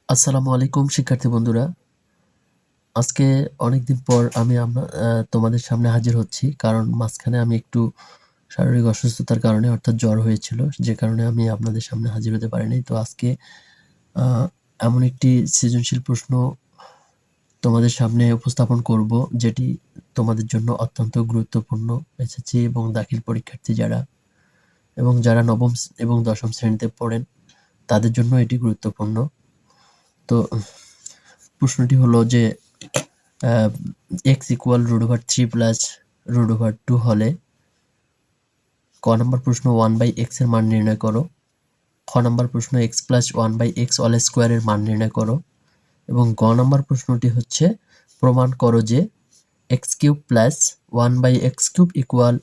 আসসালামু আলাইকুম শিক্ষার্থী বন্ধুরা। আজকে অনেকদিন পর আমি তোমাদের সামনে হাজির হচ্ছি, কারণ মাঝখানে আমি একটু শারীরিক অসুস্থতার কারণে অর্থাৎ জ্বর হয়েছিল, যে কারণে আমি আপনাদের সামনে হাজির হতে পারিনি। তো আজকে এমন একটি সৃজনশীল প্রশ্ন তোমাদের সামনে উপস্থাপন করব, যেটি তোমাদের জন্য অত্যন্ত গুরুত্বপূর্ণ। এসএসসি এবং দাখিল পরীক্ষার্থী যারা এবং যারা নবম এবং দশম শ্রেণীতে পড়েন তাদের জন্য এটি গুরুত্বপূর্ণ। তো প্রশ্নটি হলো যে x ইকুয়াল √3 প্লাস √2 হলে ক নম্বর প্রশ্ন 1/x এর মান নির্ণয় করো। খ নম্বর প্রশ্ন x প্লাস 1/x অল স্কোয়ারের মান নির্ণয় করো। এবং গ নম্বর প্রশ্নটি হচ্ছে প্রমাণ করো যে x³ প্লাস 1/x³ ইকুয়াল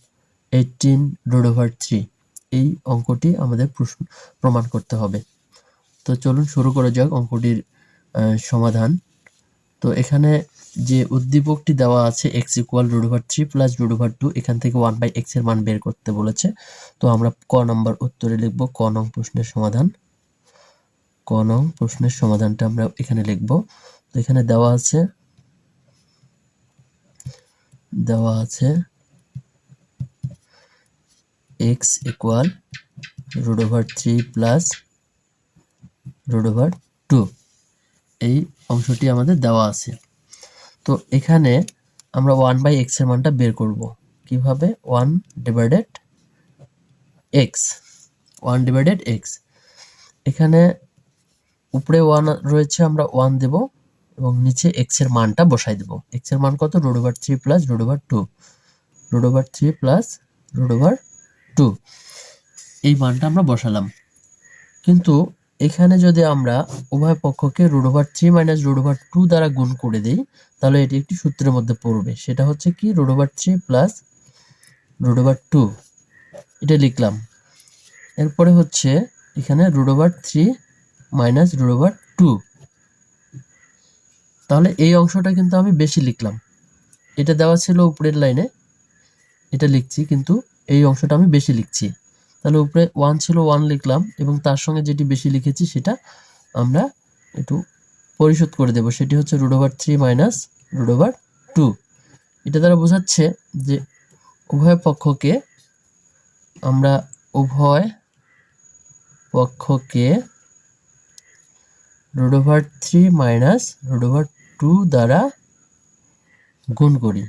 18√3। এই অঙ্কটি আমাদের প্রমাণ করতে হবে। তো চলুন শুরু করা যাক অঙ্কটির সমাধান। তো এখানে যে উদ্দীপকটি দেওয়া আছে x ইকুয়াল √3 প্লাস √2, এখান থেকে 1/x এর মান বের করতে বলেছে। তো আমরা ক নম্বর উত্তরে লিখব ক নং প্রশ্নের সমাধান। ক নং প্রশ্নের সমাধানটা আমরা এখানে লিখব। তো এখানে দেওয়া আছে x ইকুয়াল √3 প্লাস √2, এই অংশটি আমাদের দেওয়া আছে। তো এখানে আমরা 1/x এর মানটা বের করব কিভাবে? 1/x। এখানে উপরে 1 রয়েছে, আমরা 1 দেব এবং নিচে x এর মানটা বসাই দেব। x এর মান কত? √3 প্লাস √2, √3 প্লাস √2, এই মানটা আমরা বসালাম। কিন্তু এখানে যদি আমরা উভয় পক্ষকে √3 মাইনাস √2 দ্বারা গুণ করে দেই, তাহলে এটি একটি সূত্রের মধ্যে পড়বে। সেটা হচ্ছে কি? √3 প্লাস √2, এটা লিখলাম। এরপরে হচ্ছে এখানে √3 মাইনাস √2, তাহলে এই অংশটা কিন্তু আমি বেশি লিখলাম। এটা দেওয়া ছিল উপরের লাইনে, এটা লিখছি, কিন্তু এই অংশটা আমি বেশি লিখছি। তাহলে উপরে 1 ছিল, 1 লিখলাম, এবং তার সঙ্গে যেটি বেশি লিখেছি সেটা আমরা একটু পরিশোধ করে দেব। সেটি হচ্ছে √3 মাইনাস √2। এটা দ্বারা বোঝাচ্ছে যে উভয় পক্ষকে √3 মাইনাস √2 দ্বারা গুণ করি।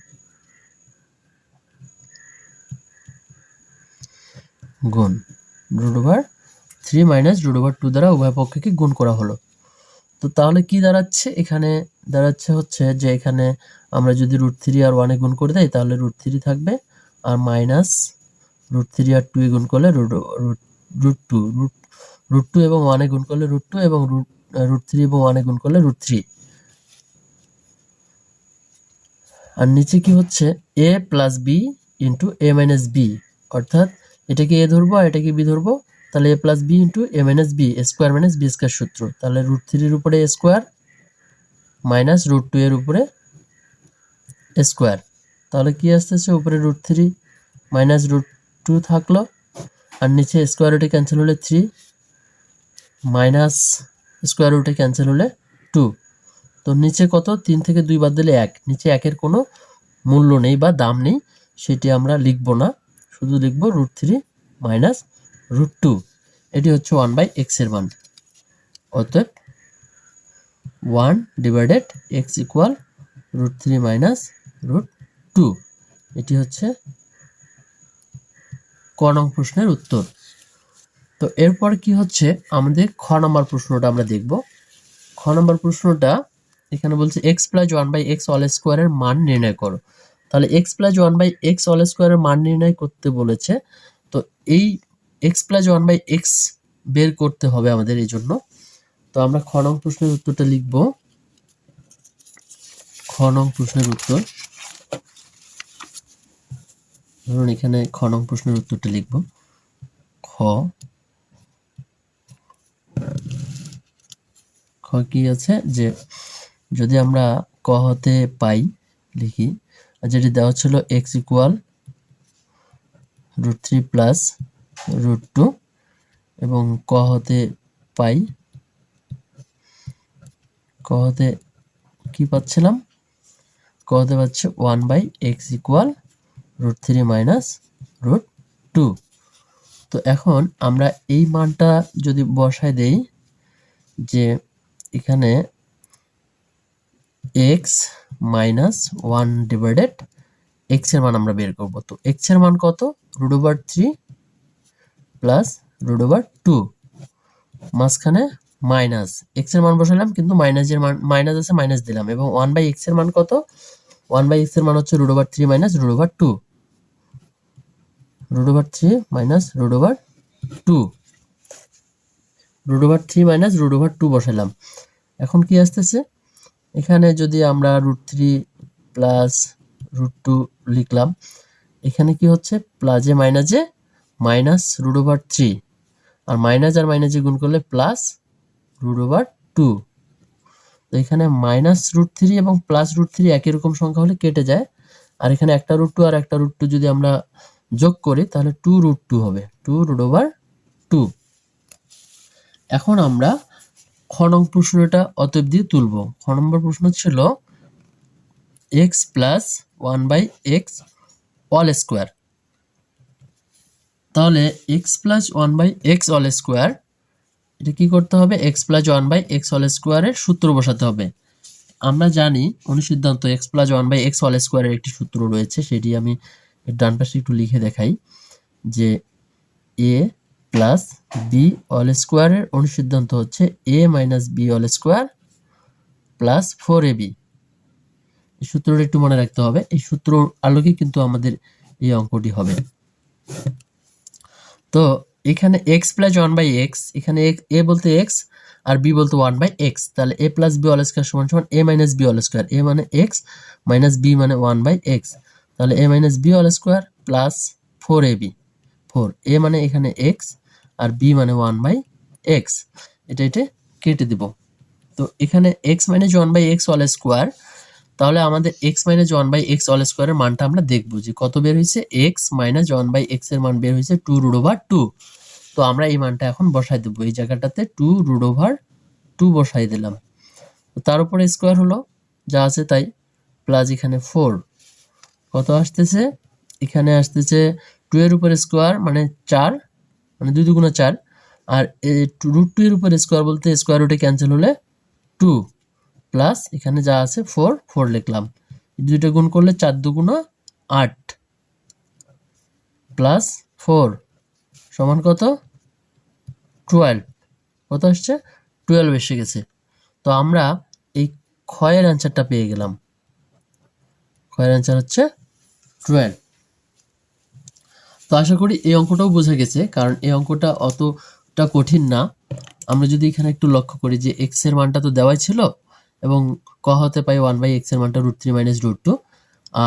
√3 মাইনাস √2 দ্বারা উভয় পক্ষকে গুণ করা হলো। তো তাহলে কি দাঁড়াচ্ছে? এখানে দাঁড়াচ্ছে হচ্ছে যে এখানে আমরা যদি √3 আর 1 এ গুণ করে দেই, তাহলে √3 থাকবে, আর মাইনাস √3 আর 2 এ গুণ করলে √2, √2 এবং 1 এ গুণ করলে √2, এবং √3 এবং 1 এ গুণ করলে √3। আর নিচে কি হচ্ছে? a plus B into a minus B, অর্থাৎ এটাকে a ধরবো আর এটাকে b ধরবো। তাহলে a plus B into a minus B, square minus B square সূত্র। তাহলে √3 এর উপরে a স্কোয়ার মাইনাস √2 এর উপরে স্কোয়ার। তাহলে কি আসতেছে? উপরে √3 মাইনাস √2 থাকলো, আর নিচে স্কোয়ার রুটে ক্যান্সেল হলে 3 মাইনাস স্কোয়ার রুটে ক্যান্সেল হলে 2। তো নিচে কত? 3 থেকে 2 বাদ দিলে 1। নিচে 1 এর কোনো মূল্য নেই বা দাম নেই, সেটি আমরা লিখব না, শুধু লিখব √3 মাইনাস √2। এটি হচ্ছে 1/x এর মান। অতএব 1/x ইকুয়াল √3 মাইনাস √2। এটি হচ্ছে ক নং প্রশ্নের উত্তর। তো এরপর কি হচ্ছে? আমাদের খ নম্বর প্রশ্নটা আমরা দেখব। খ নম্বর প্রশ্নটা এখানে বলছে x প্লাস 1/x অল স্কোয়ারের মান নির্ণয় করো। তাহলে x প্লাস 1/x অল স্কোয়ারের মান নির্ণয় করতে বলেছে। তো এই x প্লাস 1/x বের করতে হবে আমাদের এই জন্য। তো আমরা খ নং প্রশ্নের উত্তরটা লিখব। খ নং প্রশ্নের উত্তর, ধরুন এখানে খ নং প্রশ্নের উত্তরটা লিখব। খ কি আছে? যে যদি আমরা ক হতে পাই লিখি, আর যেটি দেওয়া ছিল x ইকুয়াল √3 প্লাস √2, এবং ক হতে পাই ক হতে কি পাচ্ছিলাম, ক হতে পাচ্ছে 1/x ইকুয়াল √3 মাইনাস √2। তো এখন আমরা এই মানটা যদি বসায় দেই যে এখানে x মাইনাস 1 ডিভাইডেড x এর মান আমরা বের করব। তো x এর মান কত, √3 প্লাস √2, মাঝখানে মাইনাস, x এর মান বসালাম কিন্তু মাইনাসের মান মাইনাস আছে, মাইনাস দিলাম, এবং 1/x এর মান কত, 1/x এর মান হচ্ছে √3 মাইনাস √2, √3 মাইনাস √2, √3 মাইনাস √2 বসালাম। এখন কি আসতেছে, এখানে যদি আমরা √3 প্লাস √2 লিখলাম, এখানে কি হচ্ছে প্লাসে মাইনাসে মাইনাস √3, আর মাইনাস আর মাইনাসে গুণ করলে প্লাস √2। তো এখানে মাইনাস √3 এবং প্লাস √3 একই রকম সংখ্যা হলে কেটে যায়, আর এখানে একটা √2 আর একটা √2 যদি আমরা যোগ করি তাহলে 2√2 হবে, 2√2। এখন আমরা খ নং প্রশ্নটা অতএব দিয়ে তুলব। খ নম্বর প্রশ্ন ছিল x plus 1/x all square. তাহলে x plus 1/x all square, এটা কি করতে হবে, x প্লাস 1/x অল স্কোয়ারের সূত্র বসাতে হবে। আমরা জানি অনুসিদ্ধান্ত x প্লাস 1/x অল স্কোয়ারের একটি সূত্র রয়েছে, সেটি আমি ডান পাশে একটু লিখে দেখাই, যে a প্লাস বি অল স্কোয়ারের অনুসিদ্ধান্ত হচ্ছে a minus B all square plus 4ab। এই সূত্রটা একটু মনে রাখতে হবে, এই সূত্র আলোকে কিন্তু আমাদের এই অঙ্কটি হবে। তো এখানে x প্লাস 1/x, এখানে a বলতে x আর b বলতে 1/x, তাহলে a plus b all square সমান সমান a minus b all square, a মানে x মাইনাস b মানে 1/x, তাহলে a minus b all square plus 4ab, 4 a মানে এখানে x আর b মানে 1/x, এটা কেটে দিব। তো এখানে x minus 1/x all square, তাহলে আমাদের x মাইনাস 1/x অল স্কয়ারের মানটা আমরা দেখব যে কত বের হয়েছে, x মাইনাস 1/x এর মান বের হয়েছে 2√2। তো আমরা এই মানটা এখন বসাই দেব, এই জায়গাটাতে 2√2 বসাই দিলাম। তো তার উপরে স্কয়ার হলো যা আছে তাই, প্লাস এখানে 4 কত আসতেছে, এখানে আসতেছে 2 এর উপরে স্কয়ার মানে 4, মানে 2 দুগুণে 4, আর √2 এর উপরে স্কয়ার বলতে স্কয়ার রুটে ক্যান্সেল হলে 2, প্লাস এখানে যা আছে 4 লিখলাম, দুইটা গুণ করলে 4 দুগুণা 8 প্লাস 4 সমান কত 12, কত আসছে 12 এসে গেছে। তো আমরা এই ক্ষয়ের অ্যান্সারটা পেয়ে গেলাম, ক্ষয়ের অ্যান্সার হচ্ছে 12। তো আশা করি এই অঙ্কটাও বোঝা গেছে, কারণ এই অঙ্কটা অতটা কঠিন না। আমরা যদি এখানে একটু লক্ষ্য করি যে x এর মানটা তো দেওয়াই ছিল, এবং ক হতে পাই 1/x এর মানটা √3 মাইনাস √2,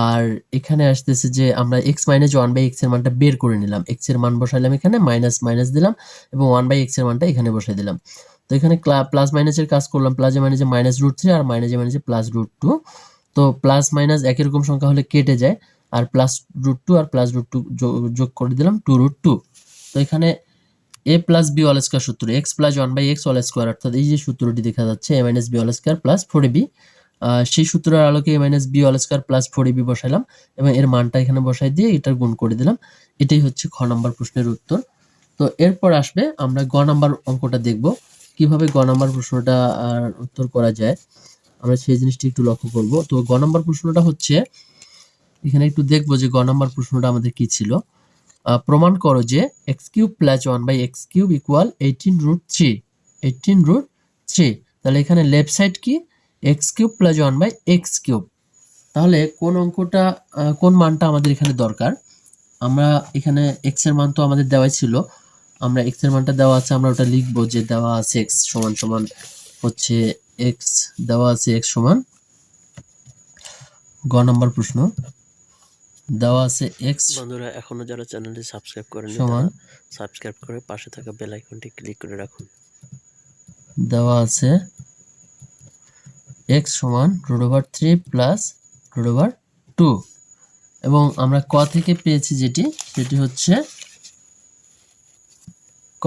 আর এখানে আসতেছে যে আমরা x মাইনাস 1/x এর মানটা বের করে নিলাম, x এর মান বসাইলাম এখানে, মাইনাস মাইনাস দিলাম এবং 1/x এর মানটা এখানে বসাই দিলাম। তো এখানে প্লাস মাইনাসের কাজ করলাম, প্লাসে মাইনাসে মাইনাস √3 আর মাইনাসে মাইনাসে প্লাস √2। তো প্লাস মাইনাস একই রকম সংখ্যা হলে কেটে যায়, আর প্লাস √2 আর প্লাস √2 যোগ করে দিলাম 2√2। তো এখানে a plus B all square সূত্র, x plus 1/x all square, অর্থাৎ এই যে সূত্রটি দেখা যাচ্ছে a minus B all square plus 4ab, সেই সূত্রের আলোকে a minus B all square plus 4ab বসাইলাম এবং এর মানটা এখানে বসাই দিয়ে এটার গুণ করে দিলাম। এটাই হচ্ছে খ নম্বর প্রশ্নের উত্তর। তো এরপর আসবে আমরা গ নম্বর অঙ্কটা দেখব, কিভাবে গ নম্বর প্রশ্নটা উত্তর করা যায়, আমরা সেই জিনিসটি একটু লক্ষ্য করব। তো গ নম্বর প্রশ্নটা হচ্ছে, এখানে একটু দেখবো যে গ নম্বর প্রশ্নটা আমাদের কি ছিল। প্রমাণ করো যে x³ প্লাস 1/x³ ইকুয়াল 18√3, 18√3। তাহলে এখানে লেফট সাইড কি, x³ প্লাস 1/x³। তাহলে কোন অঙ্কটা কোন মানটা আমাদের এখানে দরকার, আমরা এখানে x এর মান তো আমাদের দেওয়াই ছিল, আমরা x এর মানটা দেওয়া আছে, আমরা ওটা লিখবো যে দেওয়া আছে x সমান সমান হচ্ছে x, দেওয়া আছে x সমান, গ নম্বর প্রশ্ন দেওয়া আছে x। বন্ধুরা এখনো যারা চ্যানেলটি সাবস্ক্রাইব করেননি সমান, তারা সাবস্ক্রাইব করে পাশে থাকা বেল আইকনটি ক্লিক করে রাখুন। দেওয়া আছে x সমান √3 প্লাস √2, এবং আমরা ক থেকে পেয়েছি সেটি হচ্ছে, ক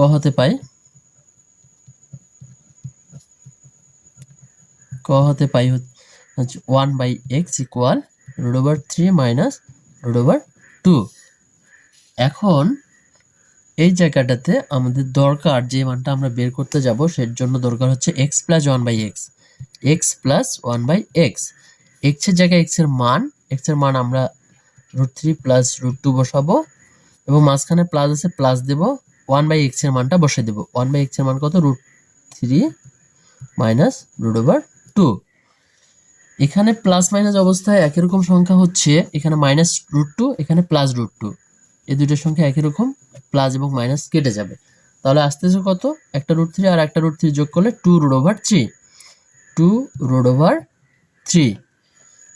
হতে পাই হচ্ছে 1/x ইকুয়াল √3 মাইনাস √2। এখন এই জায়গাটাতে আমাদের দরকার যে মানটা আমরা বের করতে যাব সের জন্য দরকার হচ্ছে x plus 1/x, x plus 1/x। x এর জায়গায় x এর মান আমরা √3 প্লাস √2 বসাবো এবং মাঝখানে প্লাস আছে প্লাস দেব, 1/x এর মানটা বসিয়ে দেব। 1/x এর মান কত? √3 মাইনাস √2। এখানে প্লাস মাইনাস অবস্থায় একই রকম সংখ্যা হচ্ছে, এখানে মাইনাস √2, এখানে প্লাস √2, এই দুইটার সংখ্যা একই রকম, প্লাস এবং মাইনাস কেটে যাবে। তাহলে আসতেছে কত? একটা √3 আর একটা √3 যোগ করলে 2√3, 2√3।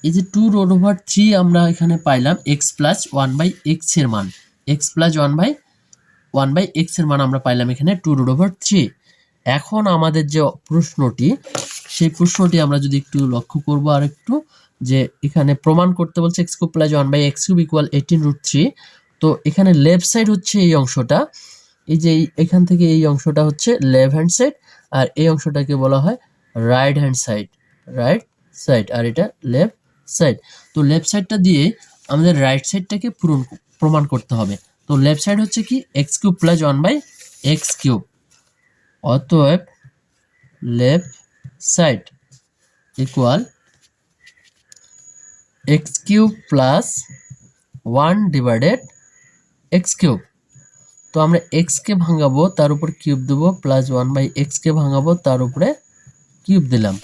এই যে 2√3 আমরা এখানে পাইলাম x প্লাস 1/x এর মান, x প্লাস 1/x এর মান আমরা পাইলাম এখানে 2√3। এখন আমাদের যে প্রশ্নটি, সেই প্রশ্নটি আমরা যদি একটু লক্ষ্য করব আর একটু, যে এখানে প্রমাণ করতে বলছে x cube plus 1/x cube equal 18√3। তো এখানে লেফট সাইড হচ্ছে এই অংশটা, এই যে এখান থেকে এই অংশটা হচ্ছে লেফট হ্যান্ড সাইড, আর এই অংশটাকে বলা হয় রাইট হ্যান্ড সাইড, আর এটা লেফট সাইড। তো লেফট সাইডটা দিয়ে আমাদের রাইট সাইডটাকে প্রমাণ করতে হবে। তো লেফট সাইড হচ্ছে কি x cube plus 1/x cube, অতএব left side equal x cube plus 1/x cube. তো আমরা x কে ভাঙাবো, তার উপর কিউব দেব, প্লাস 1/x কে ভাঙাবো, তার উপরে কিউব দিলাম।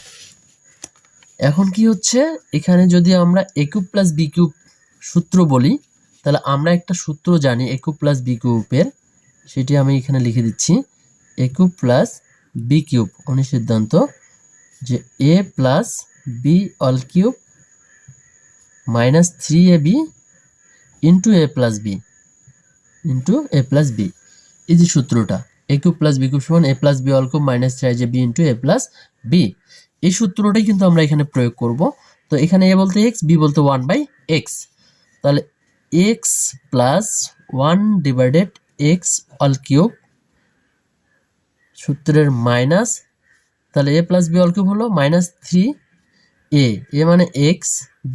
এখন কি হচ্ছে, এখানে যদি আমরা a cube plus b cube সূত্র বলি, তাহলে আমরা একটা সূত্র জানি a কিউব প্লাস b কিউবের, সেটি আমি এখানে লিখে দিচ্ছি। a cube plus b cube অনুসিদ্ধান্ত যে a plus b all cube minus 3ab into a plus b, এই যে সূত্রটা a cube plus b cube সমান a plus b all cube minus 3ab into a plus b, এই সূত্রটাই কিন্তু আমরা এখানে প্রয়োগ করব। তো এখানে a বলতে x, b বলতে 1/x, তাহলে x plus 1/x all cube সূত্রের মাইনাস, তাহলে a plus b all cube হলো মাইনাস 3a, a মানে x,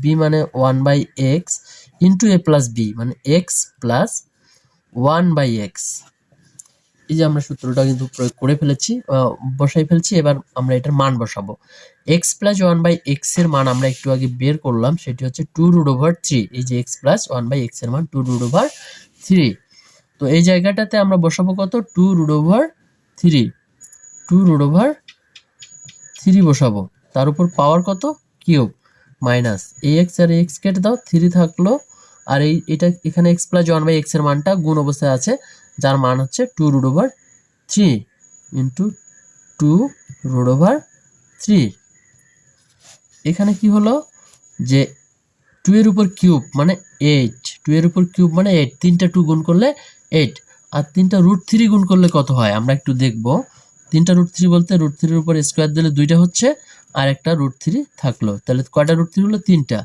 b মানে 1/x into a plus b মানে x প্লাস 1/x। এই যে আমরা সূত্রটা কিন্তু প্রয়োগ করে ফেলেছি, বসাই ফেলছি। এবার আমরা এটার মান বসাবো। x প্লাস 1/x এর মান আমরা একটু আগে বের করলাম, সেটি হচ্ছে 2√3। এই যে x প্লাস 1/x এর মান 2√3। তো এই জায়গাটাতে আমরা বসাবো কত? 2√3 বসাবো, তার উপর পাওয়ার কত? কিউব, মাইনাস ax আর ax কেটে দাও, 3 থাকলো, আর এটা এখানে x প্লাস 1/x এর মানটা গুণ অবস্থায় আছে, যার মান হচ্ছে 2√3 ইন্টু 2√3। এখানে কি হলো যে 2 এর উপর কিউব মানে 8, 2 এর উপর কিউব মানে 8, 3টা 2 গুণ করলে 8, আর 3টা √3 গুণ করলে কত হয় আমরা একটু দেখব। 3টা √3 বলতে √3 এর উপর স্কোয়ার দিলে 2টা হচ্ছে, আর একটা √3 থাকলো, তাহলে কয়টা √3 হলো? 3টা।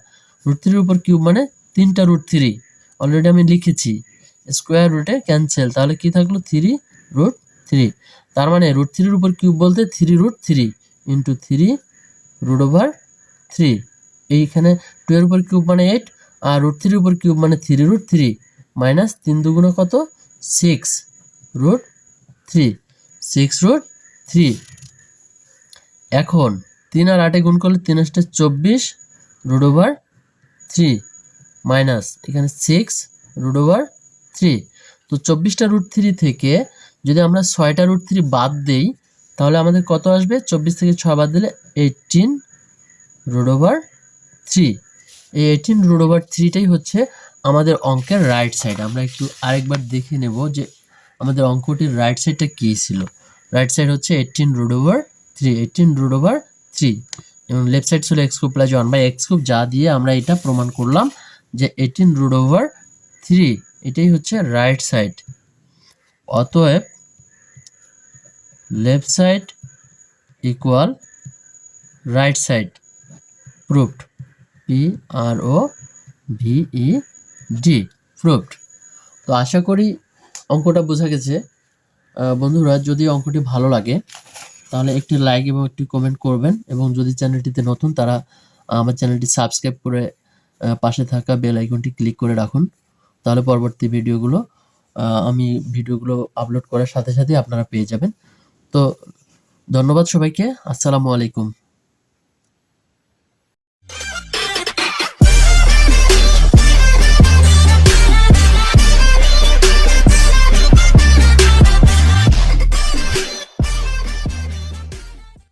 √3 এর উপর কিউব মানে 3টা √3, অলরেডি আমি লিখেছি, স্কোয়ার রুটে ক্যান্সেল, তাহলে কি থাকলো? 3√3। তার মানে √3 এর উপর কিউব বলতে 3√3 ইন্টু 3√3। এইখানে 2 এর উপর কিউব মানে 8, আর √3 এর উপর কিউব মানে 3√3, মাইনাস 3 দুগুণ কত? 6√3। এখন 3 আর 8 গুণ করলে 3 8 24√3 মাইনাস এখানে 6√3। তো 24টা √3 থেকে যদি আমরা 6টা √3 বাদ দেই, তাহলে আমাদের কত আসবে? 24 থেকে 6 বাদ দিলে 18√3। এই 18√3টাই হচ্ছে আমাদের অঙ্কের রাইট সাইড। আমরা একটু আরেকবার দেখে নেব যে আমাদের অঙ্কটির রাইট সাইডটা কী ছিল। রাইট সাইড হচ্ছে 18√3 এবং লেফট সাইড ছিল x cube plus 1/x cube, যা দিয়ে আমরা এটা প্রমাণ করলাম যে 18√3 এটাই হচ্ছে রাইট সাইড। অতএব left side equal right side, proved, PROVED, proved. তো আশা করি অঙ্কটা বোঝা গেছে। বন্ধুরা, যদি অঙ্কটি ভালো লাগে তাহলে একটি লাইক এবং একটি কমেন্ট করবেন, এবং যদি চ্যানেলটিতে নতুন তারা আমার চ্যানেলটি সাবস্ক্রাইব করে পাশে থাকা বেল আইকনটি ক্লিক করে রাখুন। তাহলে পরবর্তী ভিডিওগুলো আমি ভিডিওগুলো আপলোড করার সাথে সাথে আপনারা পেয়ে যাবেন। তো ধন্যবাদ সবাইকে। আসসালামু আলাইকুম।